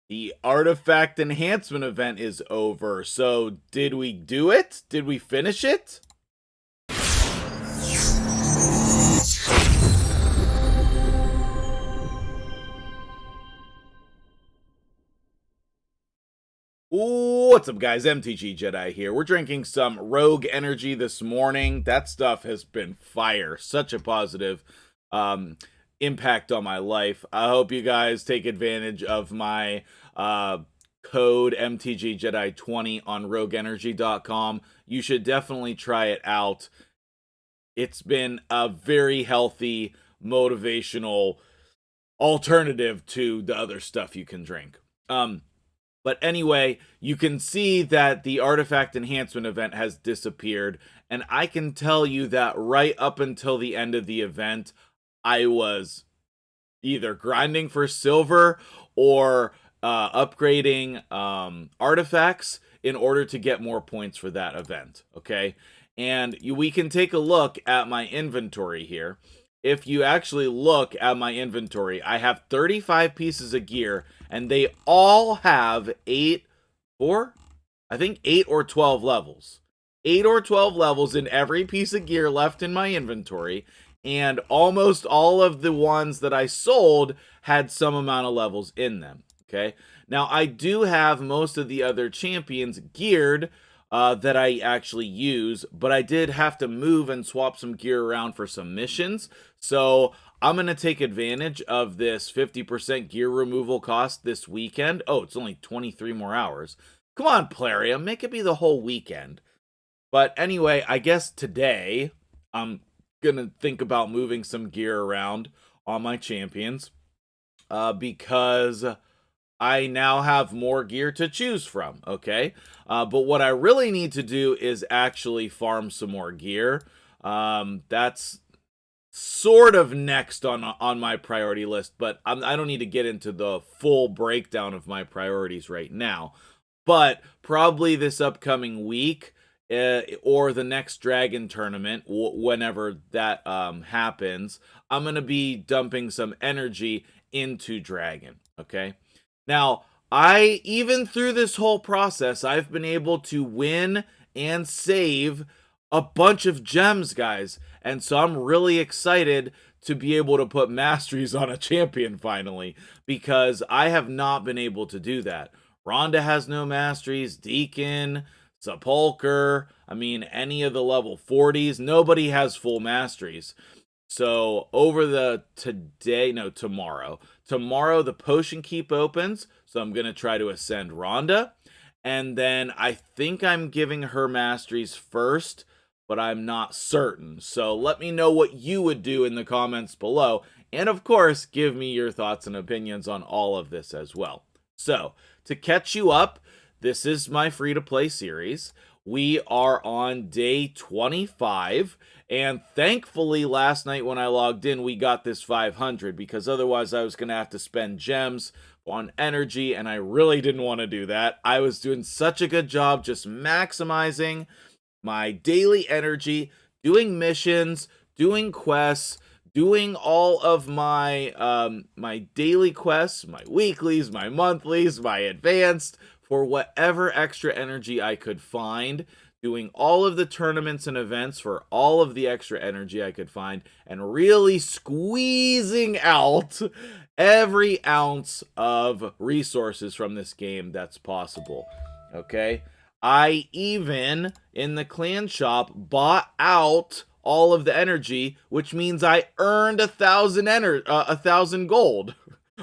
The artifact enhancement event is over. So, did we do it? Did we finish it? What's up, guys? MtgJedi here. We're drinking some Rogue Energy this morning. That stuff has been fire. Such a positive impact on my life. I hope you guys take advantage of my code MtgJedi20 on rogueenergy.com. You should definitely try it out. It's been a very healthy, motivational alternative to the other stuff you can drink. But anyway, you can see that the artifact enhancement event has disappeared, and I can tell you that right up until the end of the event, I was either grinding for silver or upgrading artifacts in order to get more points for that event, okay? And we can take a look at my inventory here. If you actually look at my inventory, I have 35 pieces of gear, and they all have 8 or 12 levels. 8 or 12 levels in every piece of gear left in my inventory, and almost all of the ones that I sold had some amount of levels in them, okay? Now, I do have most of the other champions geared that I actually use, but I did have to move and swap some gear around for some missions, so I'm going to take advantage of this 50% gear removal cost this weekend. Oh, it's only 23 more hours. Come on, Plarium, make it be the whole weekend. But anyway, I guess today I'm going to think about moving some gear around on my champions because I now have more gear to choose from, okay? But what I really need to do is actually farm some more gear. That's sort of next on my priority list, but I don't need to get into the full breakdown of my priorities right now. But probably this upcoming week or the next Dragon tournament, whenever that happens, I'm going to be dumping some energy into Dragon, okay? Now, even through this whole process, I've been able to win and save a bunch of gems, guys. And so I'm really excited to be able to put masteries on a champion finally, because I have not been able to do that. Rhonda has no masteries, Deacon, Sepulcher, I mean, any of the level 40s, nobody has full masteries. So over tomorrow the potion keep opens, so I'm going to try to ascend Rhonda, and then I think I'm giving her masteries first, but I'm not certain. So let me know what you would do in the comments below, and of course, give me your thoughts and opinions on all of this as well. So, to catch you up, this is my free-to-play series. We are on day 25, and thankfully last night when I logged in, we got this 500, because otherwise I was going to have to spend gems on energy, and I really didn't want to do that. I was doing such a good job just maximizing my daily energy, doing missions, doing quests, doing all of my my daily quests, my weeklies, my monthlies, my advanced, for whatever extra energy I could find, doing all of the tournaments and events for all of the extra energy I could find, and really squeezing out every ounce of resources from this game that's possible, okay? I even, in the clan shop, bought out all of the energy, which means I earned 1,000 gold,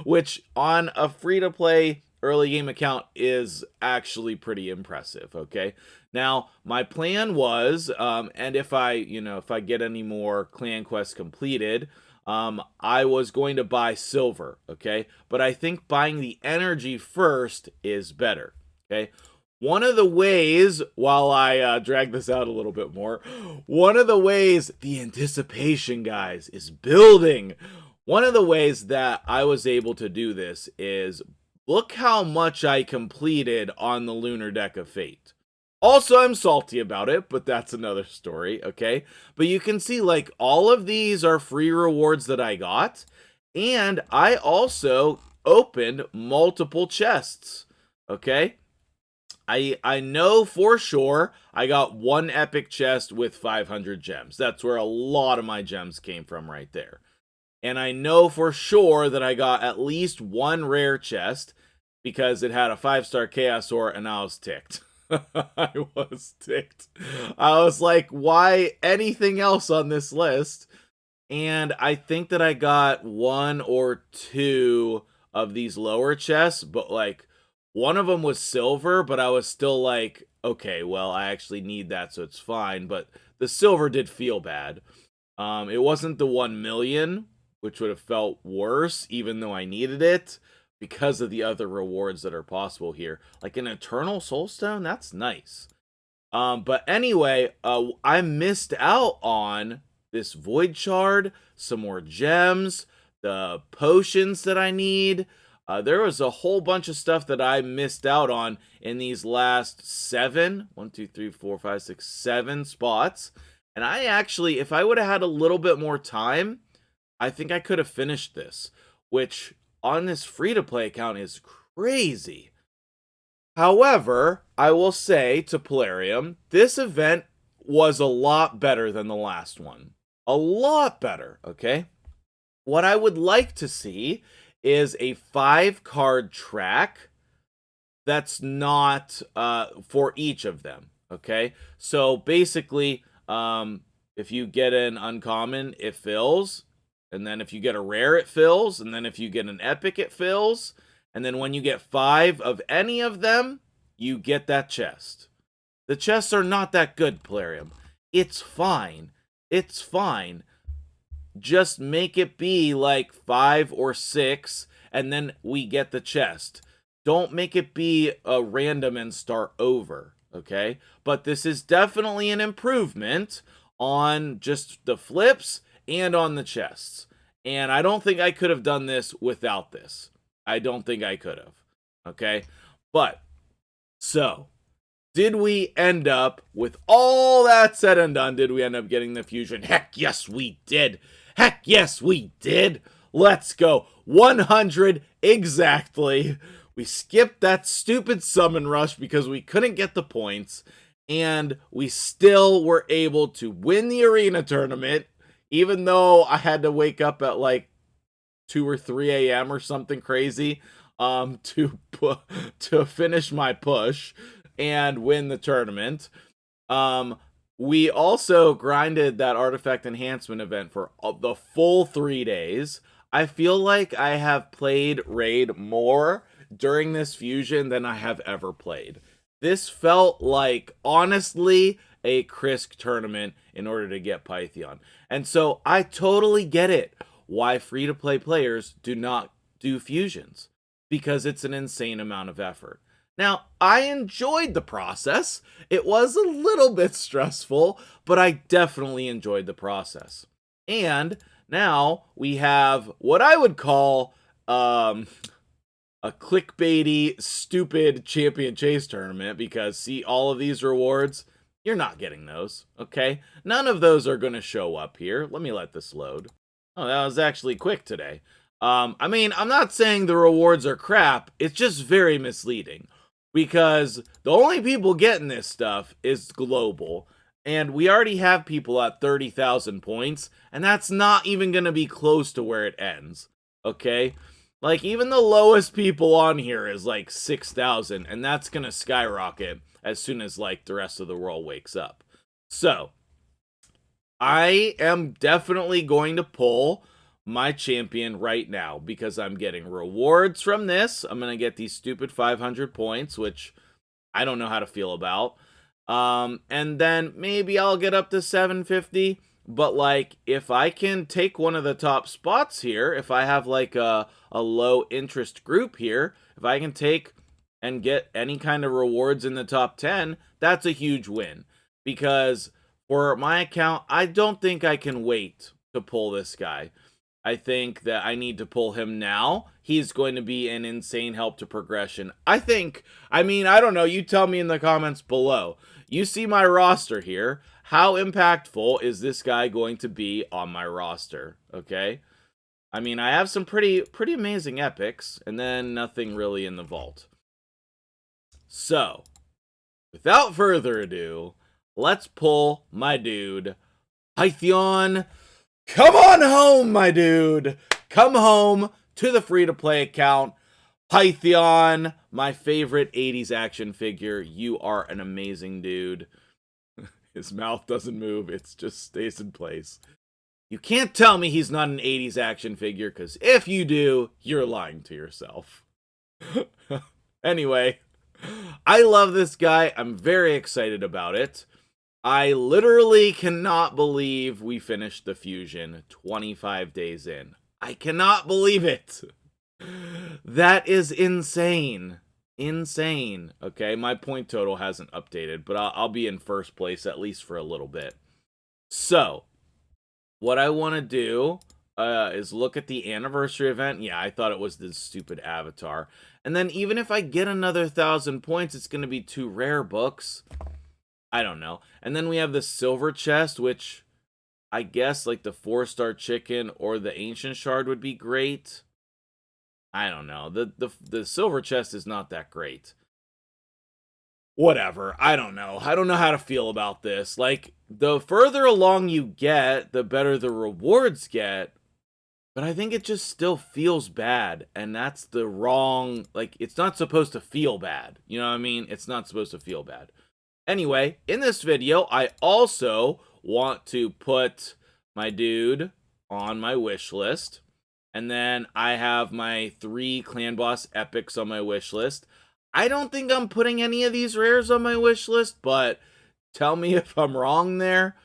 which on a free-to-play early game account is actually pretty impressive, okay? Now, my plan was, and if I get any more clan quests completed, I was going to buy silver, okay? But I think buying the energy first is better, okay? One of the ways, while I drag this out a little bit more, one of the ways, the anticipation, guys, is building. One of the ways that I was able to do this is, look how much I completed on the Lunar Deck of Fate. Also, I'm salty about it, but that's another story, okay? But you can see, like, all of these are free rewards that I got, and I also opened multiple chests, okay? I know for sure I got one epic chest with 500 gems. That's where a lot of my gems came from right there. And I know for sure that I got at least one rare chest because it had a 5-star Chaos Ore, and I was ticked. I was ticked. I was like, why anything else on this list? And I think that I got one or two of these lower chests, but like one of them was silver, but I was still like, okay, well, I actually need that, so it's fine. But the silver did feel bad. It wasn't the 1 million, which would have felt worse, even though I needed it, because of the other rewards that are possible here. Like an Eternal Soulstone, that's nice. But anyway, I missed out on this Void Shard, some more gems, the potions that I need. There was a whole bunch of stuff that I missed out on in these last 7 spots. And I actually, if I would have had a little bit more time, I think I could have finished this, which on this free-to-play account is crazy. However, I will say to Polarium, this event was a lot better than the last one. A lot better, okay? What I would like to see is a 5-card track that's not for each of them, okay? So basically, if you get an uncommon, it fills. And then if you get a rare, it fills. And then if you get an epic, it fills. And then when you get 5 of any of them, you get that chest. The chests are not that good, Polarium. It's fine. It's fine. Just make it be like 5 or 6, and then we get the chest. Don't make it be a random and start over, okay? But this is definitely an improvement on just the flips and on the chests. And I don't think I could have done this without this. I don't think I could have, okay? But, so, did we end up, with all that said and done, did we end up getting the fusion? Heck yes, we did. Heck yes, we did. Let's go. 100 exactly. We skipped that stupid summon rush because we couldn't get the points, and we still were able to win the arena tournament, even though I had to wake up at like 2 or 3 a.m. or something crazy to finish my push and win the tournament. We also grinded that artifact enhancement event for the full 3 days. I feel like I have played Raid more during this fusion than I have ever played. This felt like, honestly, a Krisk tournament in order to get Pythion. And so I totally get it why free-to-play players do not do fusions, because it's an insane amount of effort. Now, I enjoyed the process. It was a little bit stressful, but I definitely enjoyed the process. And now we have what I would call a clickbaity, stupid champion chase tournament, because see all of these rewards? You're not getting those, okay? None of those are going to show up here. Let me let this load. Oh, that was actually quick today. I mean, I'm not saying the rewards are crap. It's just very misleading, because the only people getting this stuff is global, and we already have people at 30,000 points, and that's not even going to be close to where it ends, okay? Like, even the lowest people on here is like 6,000, and that's going to skyrocket as soon as, like, the rest of the world wakes up. So, I am definitely going to pull my champion right now, because I'm getting rewards from this. I'm going to get these stupid 500 points, which I don't know how to feel about. And then maybe I'll get up to 750. But, like, if I can take one of the top spots here, if I have, like, a low interest group here, if I can take and get any kind of rewards in the top 10, that's a huge win. Because for my account, I don't think I can wait to pull this guy. I think that I need to pull him now. He's going to be an insane help to progression. I mean, I don't know. You tell me in the comments below. You see my roster here. How impactful is this guy going to be on my roster? Okay. I mean, I have some pretty amazing epics, and then nothing really in the vault. So, without further ado, let's pull my dude, Pythion. Come on home, my dude. Come home to the free-to-play account. Pythion, my favorite 80s action figure. You are an amazing dude. His mouth doesn't move. It just stays in place. You can't tell me he's not an 80s action figure, because if you do, you're lying to yourself. Anyway, I love this guy. I'm very excited about it. I literally cannot believe we finished the fusion 25 days in. I cannot believe it. That is insane. Insane. Okay, my point total hasn't updated, but I'll be in first place at least for a little bit. So, what I want to do is look at the anniversary event. Yeah, I thought it was this stupid avatar. And then even if I get another 1,000 points, it's going to be 2 rare books. I don't know. And then we have the silver chest, which I guess like the 4-star chicken or the ancient shard would be great. I don't know. The silver chest is not that great. Whatever. I don't know. I don't know how to feel about this. Like, the further along you get, the better the rewards get. But I think it just still feels bad. And that's the wrong... Like, it's not supposed to feel bad. You know what I mean? It's not supposed to feel bad. Anyway, in this video, I also want to put my dude on my wish list. And then I have my 3 clan boss epics on my wish list. I don't think I'm putting any of these rares on my wish list, but tell me if I'm wrong there.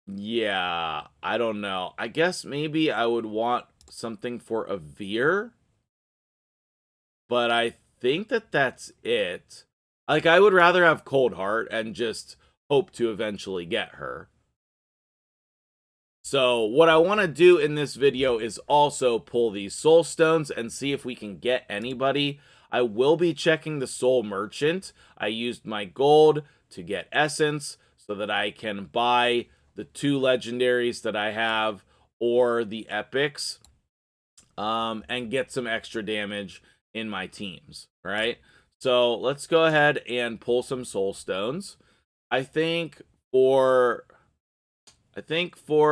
Yeah, I don't know. I guess maybe I would want something for a Veer. But I think that's it. Like, I would rather have Cold Heart and just hope to eventually get her. So what I want to do in this video is also pull these soul stones and see if we can get anybody. I will be checking the soul merchant. I used my gold to get essence so that I can buy the 2 legendaries that I have or the epics and get some extra damage in my teams, right? So let's go ahead and pull some soul stones. I think for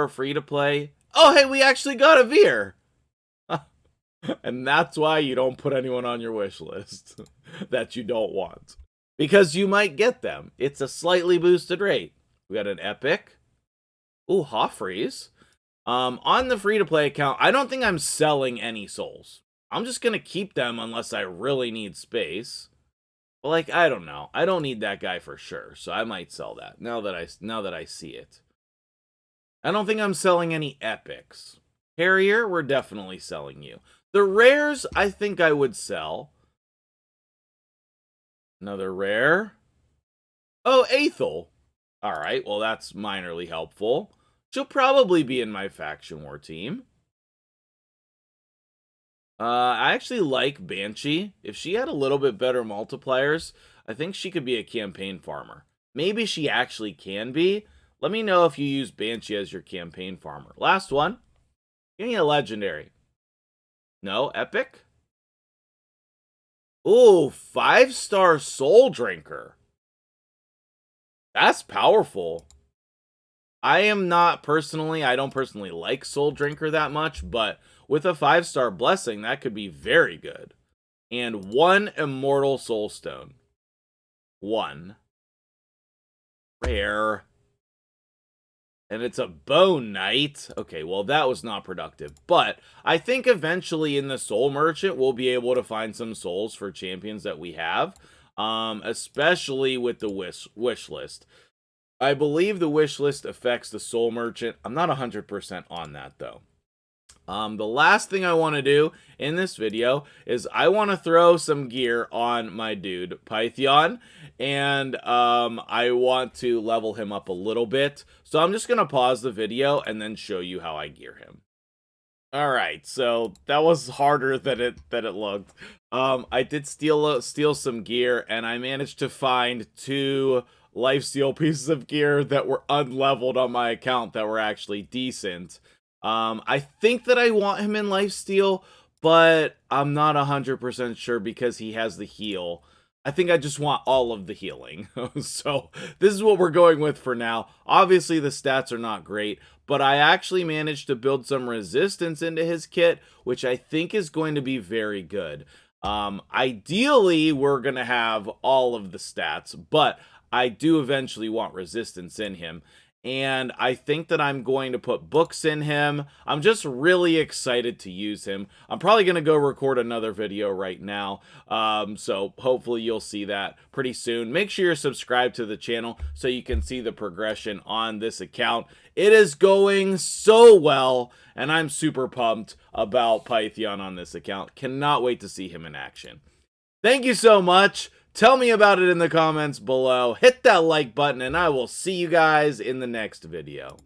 free to play. Oh, hey, we actually got a Veer. And that's why you don't put anyone on your wish list that you don't want, because you might get them. It's a slightly boosted rate. We got an epic. Ooh, Hoffreys. On the free to play account, I don't think I'm selling any souls. I'm just gonna keep them unless I really need space. But like, I don't know. I don't need that guy for sure, so I might sell that now that I see it. I don't think I'm selling any epics. Harrier, we're definitely selling you. The rares, I think I would sell. Another rare. Oh, Aethel. Alright, well that's minorly helpful. She'll probably be in my faction war team. I actually like Banshee. If she had a little bit better multipliers, I think she could be a campaign farmer. Maybe she actually can be. Let me know if you use Banshee as your campaign farmer. Last one. Give me a legendary. No? Epic? Ooh, 5-star Soul Drinker. That's powerful. I don't personally like Soul Drinker that much, but with a 5-star blessing, that could be very good. And 1 Immortal Soulstone. 1. Rare. And it's a Bone Knight. Okay, well, that was not productive. But I think eventually in the Soul Merchant, we'll be able to find some souls for champions that we have. Especially with the wish list. I believe the wish list affects the Soul Merchant. I'm not 100% on that, though. The last thing I want to do in this video is I want to throw some gear on my dude, Pythion, and I want to level him up a little bit. So I'm just going to pause the video and then show you how I gear him. Alright, so that was harder than it looked. I did steal some gear, and I managed to find 2 lifesteal pieces of gear that were unleveled on my account that were actually decent. I think that I want him in lifesteal, but I'm not 100% sure because he has the heal. I think I just want all of the healing. So this is what we're going with for now. Obviously the stats are not great, but I actually managed to build some resistance into his kit, which I think is going to be very good. Ideally, we're going to have all of the stats, but I do eventually want resistance in him. And I think that I'm going to put books in him. I'm just really excited to use him. I'm probably going to go record another video right now. So hopefully you'll see that pretty soon. Make sure you're subscribed to the channel so you can see the progression on this account. It is going so well, and I'm super pumped about Pythion on this account. Cannot wait to see him in action. Thank you so much. Tell me about it in the comments below. Hit that like button, and I will see you guys in the next video.